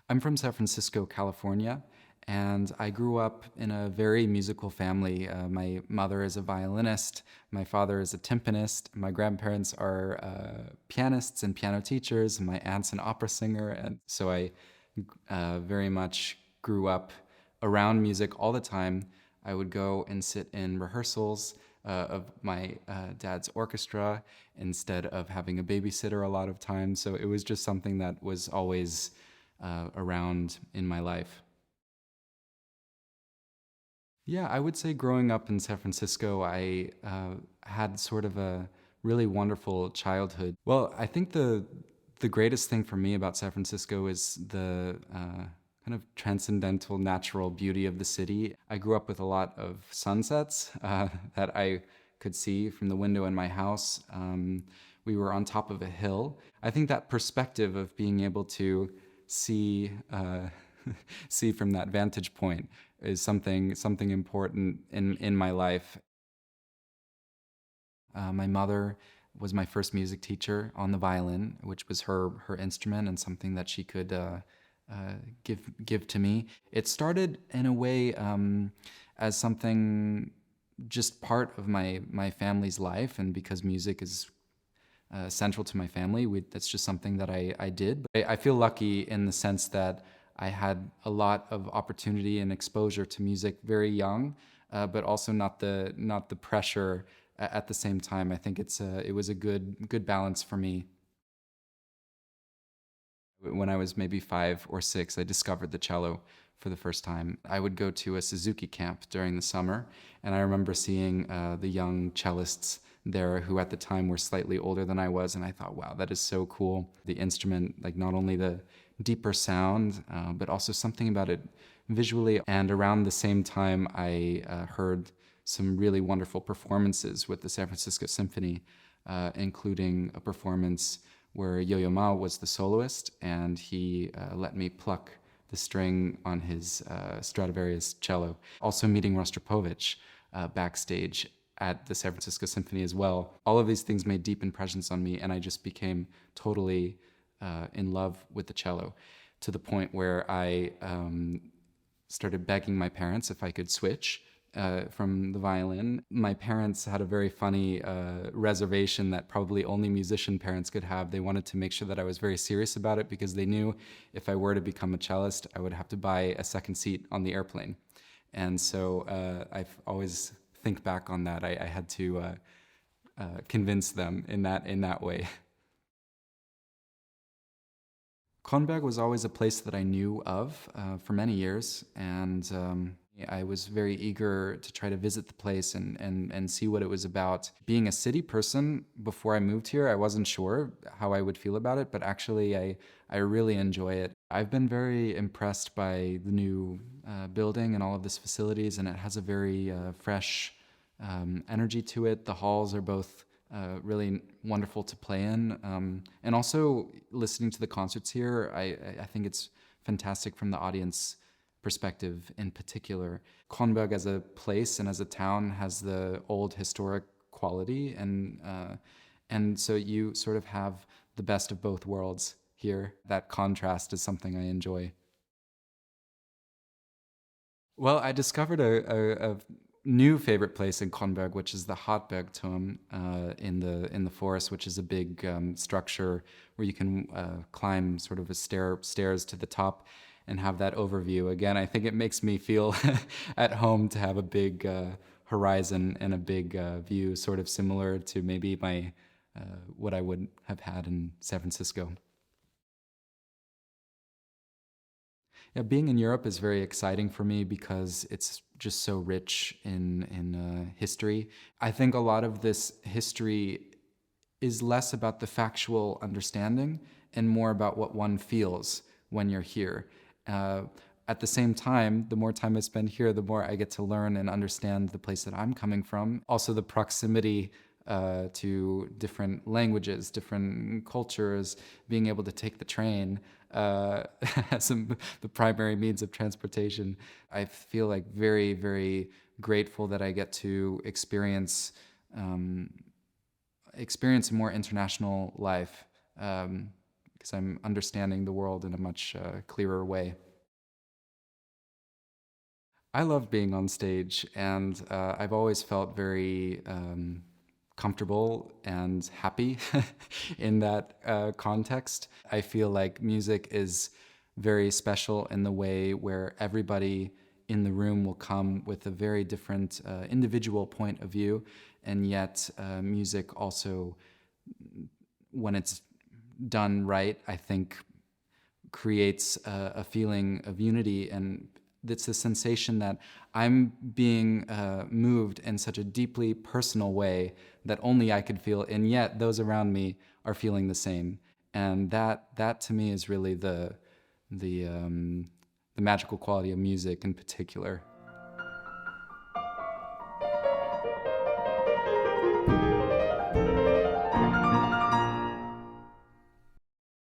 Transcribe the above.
I'm from San Francisco, California, and I grew up in a very musical family. My mother is a violinist, my father is a timpanist, my grandparents are pianists and piano teachers, and my aunt's an opera singer. And so I very much grew up around music all the time. I would go and sit in rehearsals of my dad's orchestra instead of having a babysitter a lot of times. So it was just something that was always around in my life. Yeah, I would say growing up in San Francisco, I had sort of a really wonderful childhood. Well, I think the greatest thing for me about San Francisco is the kind of transcendental natural beauty of the city. I grew up with a lot of sunsets that I could see from the window in my house. We were on top of a hill. I think that perspective of being able to see see from that vantage point is something important in my life. My mother was my first music teacher on the violin, which was her instrument and something that she could give to me. It started in a way as something just part of my family's life, and because music is central to my family, that's just something that I did. But I feel lucky in the sense that I had a lot of opportunity and exposure to music very young, but also not the pressure at the same time. I think it was a good balance for me. When I was maybe 5 or 6, I discovered the cello for the first time. I would go to a Suzuki camp during the summer, and I remember seeing the young cellists there who at the time were slightly older than I was, and I thought, wow, that is so cool. The instrument, like not only the deeper sound, but also something about it visually. And around the same time, I heard some really wonderful performances with the San Francisco Symphony, including a performance where Yo-Yo Ma was the soloist, and he let me pluck the string on his Stradivarius cello. Also meeting Rostropovich backstage at the San Francisco Symphony as well. All of these things made deep impressions on me, and I just became totally in love with the cello, to the point where I started begging my parents if I could switch from the violin. My parents had a very funny reservation that probably only musician parents could have. They wanted to make sure that I was very serious about it because they knew if I were to become a cellist, I would have to buy a second seat on the airplane. And so I've always think back on that. I had to convince them in that way. Kronberg was always a place that I knew of for many years, and I was very eager to try to visit the place and see what it was about. Being a city person, before I moved here, I wasn't sure how I would feel about it, but actually I really enjoy it. I've been very impressed by the new building and all of these facilities, and it has a very fresh energy to it. The halls are both really wonderful to play in. And also listening to the concerts here, I think it's fantastic from the audience perspective in particular. Kronberg as a place and as a town has the old historic quality, and so you sort of have the best of both worlds here. That contrast is something I enjoy. Well, I discovered a new favorite place in Kronberg, which is the Hartbergturm in the forest, which is a big structure where you can climb sort of a stairs to the top and have that overview. Again, I think it makes me feel at home to have a big horizon and a big view, sort of similar to maybe my what I would have had in San Francisco. Yeah, being in Europe is very exciting for me because it's just so rich in history. I think a lot of this history is less about the factual understanding and more about what one feels when you're here. Uh, at the same time, the more time I spend here, the more I get to learn and understand the place that I'm coming from. Also, the proximity to different languages, different cultures, being able to take the train as the primary means of transportation. I feel like very, very grateful that I get to experience a more international life. Because because I'm understanding the world in a much clearer way. I love being on stage, and I've always felt very comfortable and happy in that context. I feel like music is very special in the way where everybody in the room will come with a very different individual point of view, and yet music also, when it's done right, I think creates a feeling of unity, and it's the sensation that I'm being moved in such a deeply personal way that only I could feel, and yet those around me are feeling the same. And that to me is really the magical quality of music in particular.